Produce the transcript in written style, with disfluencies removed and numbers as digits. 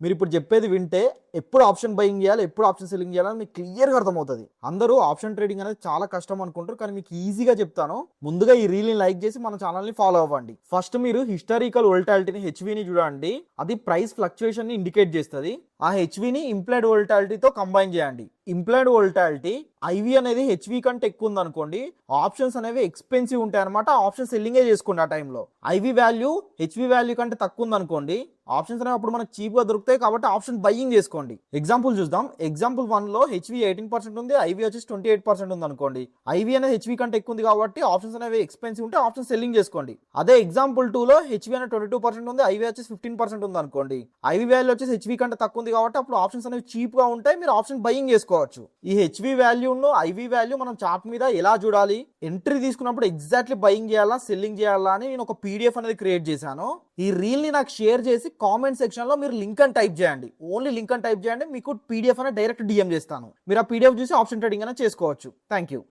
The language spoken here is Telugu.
మీరు ఇప్పుడు చెప్పేది వింటే ఎప్పుడు ఆప్షన్ బయింగ్ చేయాలి, ఎప్పుడు ఆప్షన్ సెల్లింగ్ చేయాలని మీకు క్లియర్గా అర్థమవుతుంది. అందరూ ఆప్షన్ ట్రేడింగ్ అనేది చాలా కష్టం అనుకుంటారు, కానీ మీకు ఈజీగా చెప్తాను. ముందుగా ఈ రీల్ని లైక్ చేసి మన ఛానల్ని ఫాలో అవ్వండి. ఫస్ట్ మీరు హిస్టారికల్ వోల్టాలిటీని హెచ్విని చూడండి. అది ప్రైస్ ఫ్లక్చుయేషన్ ని ఇండికేట్ చేస్తుంది. ఆ హెచ్విని ఇంప్లాయిడ్ వోల్టాలిటీతో కంబైన్ చేయండి. ఇంప్లాయిడ్ వోల్టాలిటీ ఐవి అనేది హెచ్వి కంటే ఎక్కువ ఉంది అనుకోండి, ఆప్షన్స్ అనేవి ఎక్స్పెన్సివ్ ఉంటాయి అనమాట. ఆప్షన్ సెల్లింగే చేసుకోండి. ఆ టైంలో ఐవి వాల్యూ హెచ్వి వాల్యూ కంటే తక్కువ ఉంది అనుకోండి, ఆప్షన్స్ అనేవి అప్పుడు మనకు చీప్ గా దొరుకుతాయి, కాబట్టి ఆప్షన్ బయ్యింగ్ చేసుకోండి. ఎగ్జాంపుల్ చూద్దాం. ఎగ్జాంపుల్ 1 లో హెచ్వి 18% ఉంది, ఐవి వచ్చేసి 28% ఉంది అనుకోండి. ఐవి అనేది హెచ్వి కంటే ఎక్కువ ఉంది కాబట్టి ఆప్షన్స్ అనేవి ఎక్స్పెన్సివ్ ఉంటే ఆప్షన్ సెల్లింగ్ చేసుకోండి. అదే ఎగ్జాంపుల్ 2 లో హెచ్వి అనేది 22% ఉంది, ఐవి వచ్చేసి 15% ఉంది అనుకోండి. ఐవి వాల్యూ వచ్చేసి హెచ్వి కంటే తక్కువ ఉంది కాబట్టి అప్పుడు ఆప్షన్స్ అనేవి చీప్ గా ఉంటాయి, మీరు ఆప్షన్ బయ్యింగ్ చేసుకోవచ్చు. ఈ హెచ్వి వాల్యూను ఐవి వాల్యూ మనం చార్ట్ మీద ఎలా చూడాలి, ఎంట్రీ తీసుకున్నప్పుడు ఎగ్జాక్ట్లీ బయింగ్ చేయాలా సెల్లింగ్ చేయాలా అని నేను ఒక పీడిఎఫ్ అనేది క్రియేట్ చేశాను. ఈ రీల్ ని నాకు షేర్ చేసి కామెంట్ సెక్షన్ లో మీరు లింక్ అని టైప్ చేయండి. ఓన్లీ లింక్ అని టైప్ చేయండి, మీకు పీడిఎఫ్ అనేది డైరెక్ట్ డిఎం చేస్తాను. మీరు ఆ పీడిఎఫ్ చూసి ఆప్షన్ ట్రేడింగ్ అనేది చేసుకోవచ్చు. Thank you.